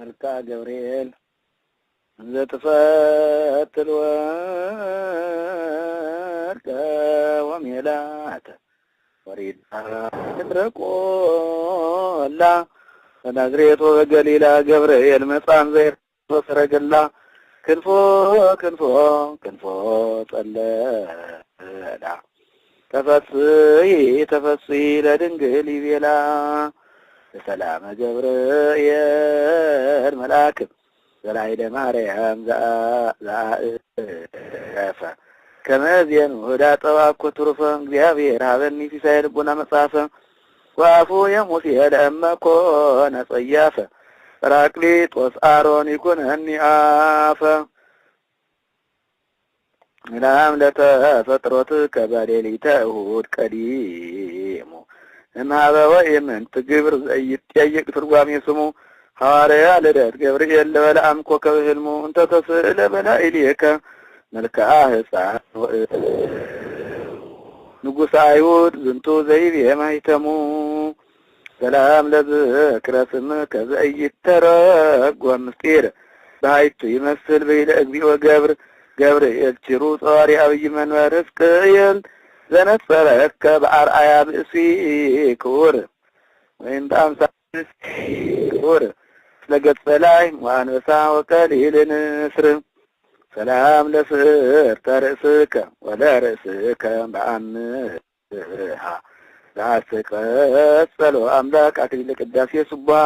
መልክዓ ገብርኤል ዘተፈትል ወርቀ ወሜላተ ወሪዳ ትድረቆላ በናዝሬት ወበገሊላ ገብርኤል መጻን ዘይር ወሰረገላ ክንፎ ክንፎ ክንፎ ጸለላ ተፈስሒ ለድንግል ይቤላ ሰላም ገብርኤል መልአክ ዘላይደ ማርያም ዘአእፈ ከመዝየን ወዳ ጠዋኮ ትሩፈ እግዚአብሔር ሀበኒ ሲሳይ ልቡና መጽሐፈ ወአፉ የሙሴ ለእመኮ ነጸያፈ ጰራቅሊጦስ አሮን ይኩነኒ አፈ ሰላም ለተፈጥሮት ከባሌሊተ እሑድ ቀዲሙ እምኀበ ወኢምንት ግብር ዘይጠየቅ ትርጓሜ ስሙ ሐዋርያ ልደት ገብርኤል ለበለዓም ኮከብ ህልሙ እንተ ተስእለ በላዕሌከ መልክዓ ሕፃን ንጉሠ አይሁድ ዝንቱ ዘይቤ ማኅተሙ ሰላም ለዝክረ ስምከ ዘኢይተረጐም ምስጢር በኃይቱ ይመስል ብሂለ እግዚኦ ገብርኤል ችሩ ጸዋሪ አብይ መንበር ሕዝቅኤል ዘነጸረከ በአርአያ ብእሲ ክቡር ወይም በአምሳለ ክቡር ስለገጸ ላይ ወአንበሳ ወቀሊል ንስር ሰላም ለስዕርተ ርእስከ ወለርእስከ በአምሃ ዘአስቀጸሎ አምላክ አክሊለ ቅዳሴ ሱቡሐ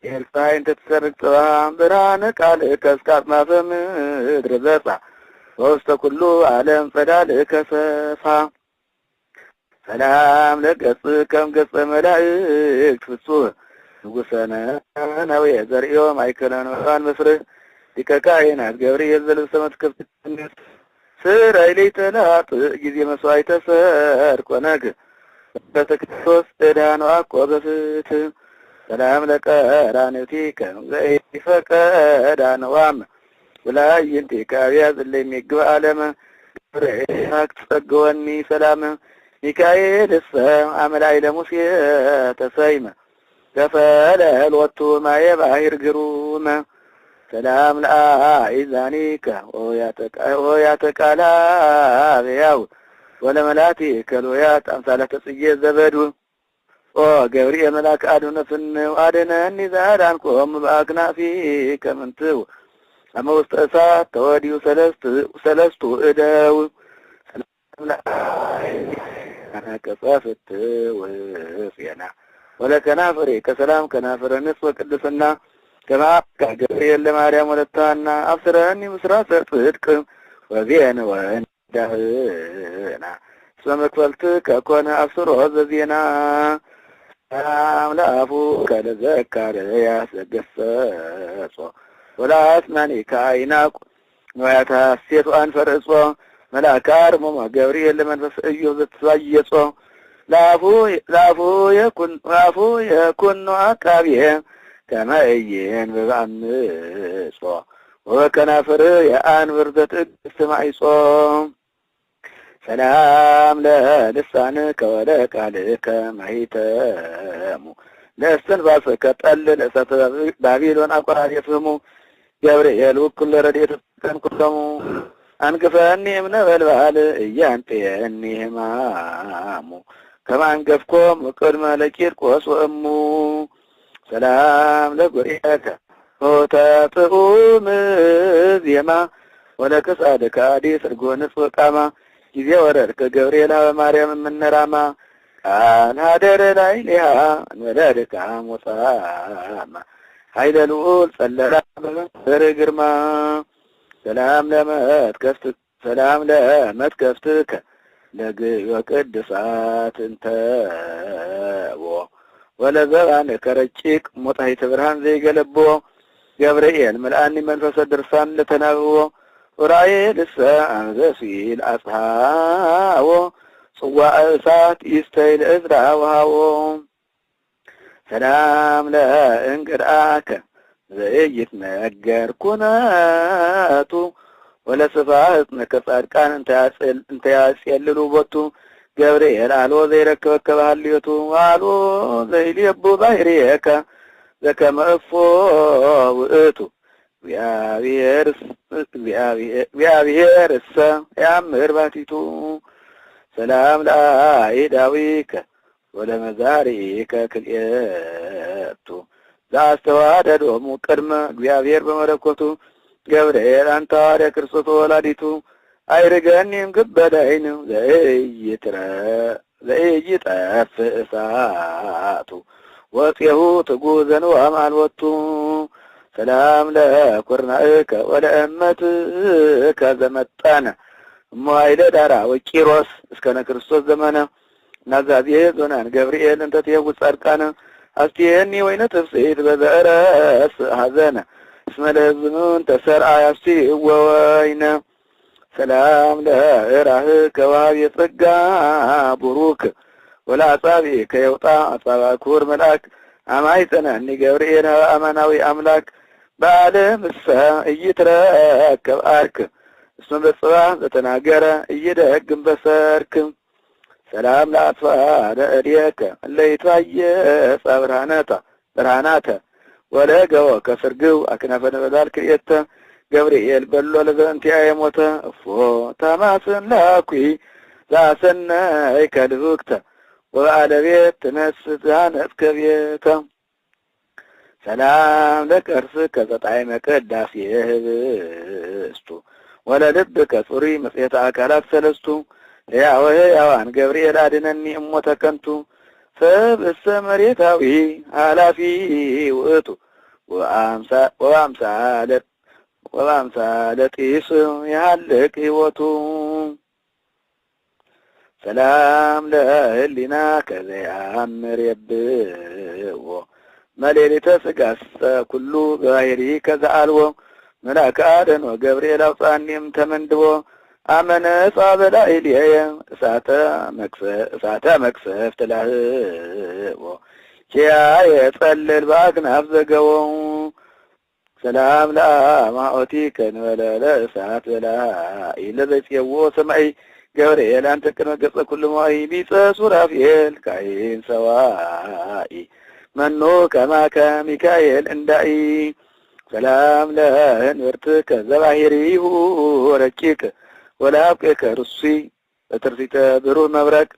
ኤልሳዕ እንተ ትሰርቅ ጽባሕ ብርሃነ ቃልከ እስከ አጽናፈ ምድር በጽሐ ወውስተ ኩሉ ዓለም ጸዳልከ ሰፋ ሰላም ለገጽከም ገጸ መላእክት ፍጹም ንጉሠ ነነዌ ዘርእዮ ማእከለ ንዑራን መስርሕ ሊቀ ካህናት ገብርኤል ዘልብሰ መትከፍት ስራይ ለይተላጥ ጊዜ መስዋዕተ ሰርክ ወነግህ በተክርስቶስ ዕዳን ወአኮ በፍትሕ ሰላም ለቀራንብቲከ ዘኢፈቀደ ነዋም ወላይንቲከ አብያዝ ለሚግባ ዓለመ ገብርኤል ትጸግወኒ ሰላም ሚካኤልሰ አምላይ ለሙሴ ተሰይመ ከፈለል ወቱ ማየ ባሕር ግሩመ ሰላም ለአእዛኒከ ወያተቃላብያው ወለመላቲከ ሎያት አምሳለተ ጽጌ ዘበዱ ኦ ገብርኤል መልአከ አድኅኖትን አድኅነኒ ዘአዳንኮሙ በአክናፊከ ምንትው አመ ውስተ እሳት ተወዲኡ ሰለስቱ እደው ከጸፍት ወፍየና ወለከናፍሬ ከሰላም ከናፍረ ንጽሕ ወቅድስና ከማዕካ ገብርኤል ለማርያም ወለታና አብስረኒ ምስራተ ጽድቅ ወዜን ወንዳህና እስመ መክፈልትከ ኮነ አብስሮ ዘዜና ሰላም ለአፉከ ለዘካርያስ ዘገሰጾ ወለአስናኒከ አይናቁ ንዋያተ ሐሴት ወአንፈርጾ መልአከ አርሞማ ገብርኤል ለመንፈስ ኢዮብ ዘተሳየጾ ለአፉ የኩኖ አቃብየ ከመ ኢይንብብ አምጾ ወበከናፍር የአንብር ዘትዕግሥት ማይጾ ሰላም ለልሳንከ ወለቃልከ ማኅተሙ ለእስትንፋስከ ጠል ለእሳተ ባቢሎን አቆራሪ ፍህሙ ገብርኤል ውኩለ ረድኤተ ኩሎሙ አንግፈኒ እምነበልባል እያንጤየኒ ሕማሙ ከመ አንገፍኮሙ ቅድመ ለቂርቆስ ወእሙ ሰላም ለጉርኤከ ሆተ ጥዑም ዜማ ወለክሳድከ አዲስ ርጎ ንጽሕ ቃማ ጊዜ ወረድከ ገብርኤል ኀበ ማርያም እምነራማ ቃል ኀደረ ላዕሌሃ እንበለ ድካም ወጻማ ኃይለ ልዑል ጸለላ በመንበር ግርማ ሰላም ለመትከፍትከ ለግዮ ቅድሳት እንተቦ ወለዘባንከ ረቂቅ ሞጣሂተ ብርሃን ዘይገለቦ ገብርኤል መልአኒ መንፈሰ ድርሳን ለተናብቦ ዑራኤልሰ አንበሲል አጽሐዎ ጽዋዕ እሳት ይስተይ ለእዝራ ወሃቦ ሰላም ለእንግድአከ ዘኢይትነገር ኩነቱ ወለስፋሕትነከ ጻድቃን እንተ ያጼልሉ ቦቱ ገብርኤል አልቦ ዘይረክበከ ባህልዮቱ አልቦ ዘይልየቡ ባሕርየከ ዘከመ እፎ ውእቱ እግዚአብሔርሰ ያምር ባቲቱ ሰላም ለአይዳዊከ ወለመዛሪከ ክልኤቱ ዘአስተዋደዶሙ ቅድመ እግዚአብሔር በመለኮቱ ገብርኤል አንተ ሐዋርያ ክርስቶስ ወላዲቱ አይርገኒም ግበዳይን ዘኢይጠፍ እሳቱ ወፄሁ ትጉዘን ወአማልወቱ ሰላም ለኩርናእከ ወለእመትከ ዘመጠነ እሞኃይለ ዳራ ወቂሮስ እስከነ ክርስቶስ ዘመነ ናዛዜ ዞናን ገብርኤል እንተ ትየውፅ ጻድቃነ አስቲየኒ ወይነ ትፍስሕት በዘእረስ ሐዘነ እስመ ለሕዝብን ተሰርዓ ያስቲእዎ ወይነ ሰላም ለእራህከ ወሀብየ ጸጋ ቡሩክ ወለአጻብዕከ የውጣ አጻብዕ መልአክ አማይጸነኒ ገብርኤል አማናዊ አምላክ በዓለምሰ ኢይትረከብ አርክ እስመ በጽባሕ ዘተናገረ ኢይደግም በሰርክ ሰላም ለአጽፋደ እዴከ እለ ይትባየጻ ብርሃናተ ወለገወ ከስርግው አክናፈ ነበልባል ክልኤተ ገብርኤል በሎ ለዘእንቲአየ ሞተ እፎ ታማስን ላኩ ዘአሰነይከ ልብክተ ወበአለቤት ትነስት ዛነጽከ ቤተ ሰላም ለከርስከ ዘጣዕመ ቅዳሴ ህብስቱ ወለልብከ ጽሩይ መጽሔተ አካላት ሰለስቱ ሕያው ሕያዋን ገብርኤል አድነኒ እሞተ ከንቱ ሰብእሰ መሬታዊ ኃላፊ ውእቱ ወአምሳለ ጢስ የሃልቅ ሕይወቱ ሰላም ለህሊናከ ዘየአምር የብዎ መሌሊተ ሥጋሰ ኩሉ በባሕሪከ ዘአልዎ መልአከ አደኖ ገብርኤል አውፃኒም ተመንድቦ አመነጻ በላዕሌየ እሳተ መቅሰፍት ላህቦ ኪያየ ጸልል በአክናፍ ዘገቦ ሰላም ለአማኦቲከ እንበለ እሳት በላዒ ለዘይጽየዎ ሰማይ ገብርኤል አንተ ቅድመ ገጸ ኩሉ ሞይ ቢጸ ሱራፌል ካይን ሰዋኢ መኑ ከማከ ሚካኤል እንዳኢ ሰላም ለእንብርትከ ዘባሕሪሁ ረቂቅ ወለአብቅከ ርሱይ በትርሲተ ብሩህ መብረቅ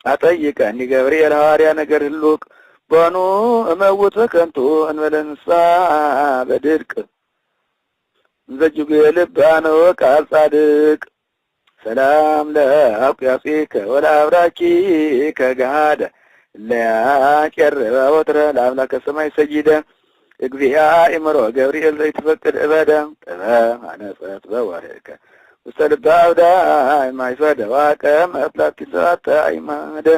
አጠይቀኒ ገብርኤል ሐዋርያ ነገር ህሉቅ በኑ እመውት በከንቱ እንበለ ንስሐ በድርቅ እንዘጅጉ የልብ አነወ ቃል ጻድቅ ሰላም ለአብቅያጺከ ወለአብራኪከ ገሃደ ለያቄርበ ወትረ ለአምላከ ሰማይ ሰይደ እግዚአ ኢምሮ ገብርኤል ዘይትፈቅድ እበደ ጥበብ አነጸት በወርህከ ውስተ ልበ አብዳይ ማይፈደ ዋቀም እፍላቲ ሰዓተ አይማደ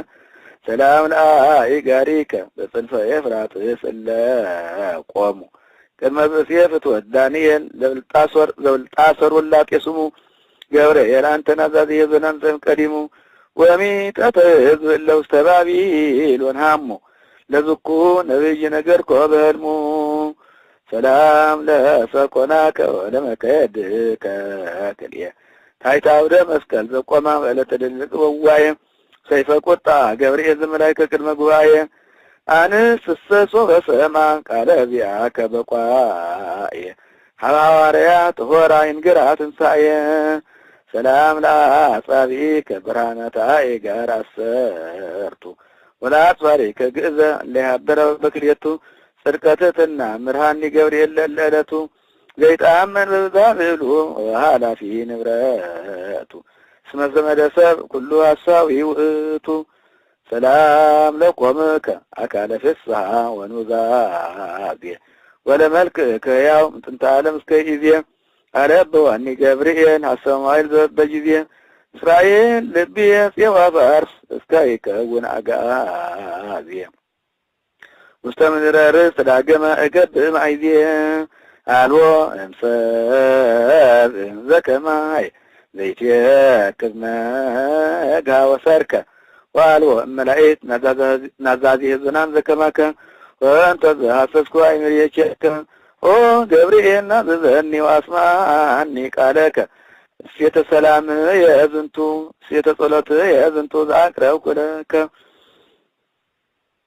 ሰላም ለአኢጋሪከ በጽንፈ ኤፍራጥስ እለ ቆሙ ቅድመ ብእሲየ ፍትወት ዳንኤል ዘብልጣሶር ወላጤ ስሙ ገብርኤል አንተ ናዛዝየ ዘናንተም ቀዲሙ ወሚጠተ ሕዝብ እለ ውስተ ባቢሎን ሃሞ ለዝኩ ነቢይ ነገርኮ በህልሙ ሰላም ለሰኮናከ ወለመከድከ ክልኤ ታሕተ አውደ መስቀል ዘቆማ በዕለተ ድልቅ በዋየ ሰይፈ ቁጣ ገብርኤል ዘመላእክተ ቅድመ ጉባኤ አንስሰ ሶበ ሰማ ቃለ ዚአከ በቋየ ሐዋርያት ሆራ ይንግራ ትንሣኤ ሰላም ለአጻብዕከ ብርሃናተ አእጋር አሰርቱ ወለአጽባሪከ ግእዘ ለያበረ በክልኤቱ ጽድቀትትና ምርሃኒ ገብርኤል ለዕለቱ ዘይጣመን በዛብሉ ኃላፊ ንብረቱ እስመ ዘመደ ሰብእ ኩሉ ሐሳዊ ውእቱ ሰላም ለቆምከ አካለ ፍስሐ ወኑዛዜ ወለመልክከ ሕያው እምጥንተ ዓለም እስከ ጊዜ አለብዋኒ ገብርኤል ሐሰበ መዋዕል በጊዜ እስራኤል ልብየ ጽዋ ፋርስ እስከ ይከውን አጋዜ ውስተ ምድረ ርስት ዳግመ እገብእ ማይዜ አልቦ እምሰብ ዘከማይ ዘይትየክብ መጋ ወሰርከ ወአልቦ እመላእክት ናዛዝየ ዝናም ዘከማከ ወእንተ ዘሐሰስኩ አይምርየከ ኦ ገብርኤል ናዘዘኒ ወአስማኒ ቃለከ እሴተ ሰላም የእዝንቱ እሴተ ጸሎት የእዝንቱ ዘአቅረብኩ ለከ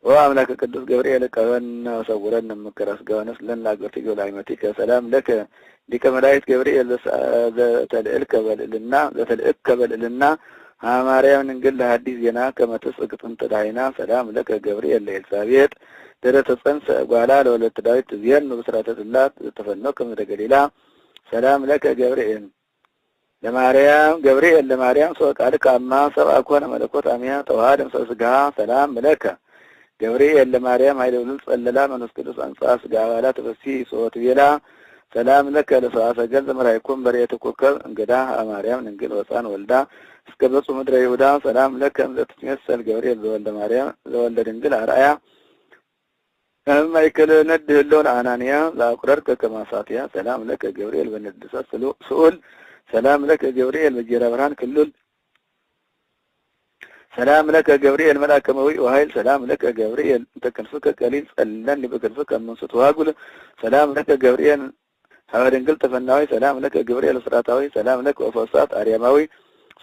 وأملاك القدوس جبريل كأن صورنا من كرسجا نسلنا لقرتي ولايمتك سلام لك لك ملاك جبريل ذات الإكبل لنا ها مريم نقول لها هدي زينا كما تسقط انت دعينا سلام لك جبريل لإلسابيت ترى تصنس قالال ولا تدايت زين وبسرعة الله تفنوك من الجليلة سلام لك جبريل لمريم سوى قالك أما سوى أكون ملكوت أميها توهادم سوسقها سلام لك جبريل لمريم هاي لولد صلى الله من اسكدس أنصاص قاوالات بسي صوت بيلا سلام لك لصاص جلد مرا يكون بريتك وكر انقداها مريم ننقل وصان ولدا اسكبصوا مدر يهودا سلام لك أمزة تتمثل جبريل لولد مريم لولد ننقل عرأيا أما يكل نده اللون عنانيا لا أقررك كما ساتيا سلام لك جبريل بندسة سؤول سلام لك جبريل مجيرا برهان كلل سلام لك جبريل ملاك موي وهيل سلام لك جبريل تكنفك قليل سلني بكنفك من ستواقل سلام لك جبريل هورين قلت فناوي سلام لك جبريل صراتاوي سلام لك وفصات أريماوي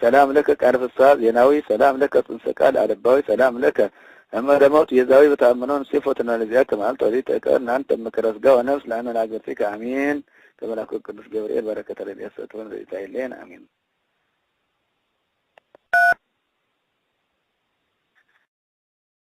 سلام لك كارف الصاد يناوي سلام لك تنسكال أرباوي سلام لك أما رموت يزاوي بتأمنون صفتنا لذيك ما أنت وليتك أن أنت مكرس جوا نفس لأننا نعجب فيك آمين كما لك القدس جبريل بركة الذي يستطيعون بإتاء اللين آمين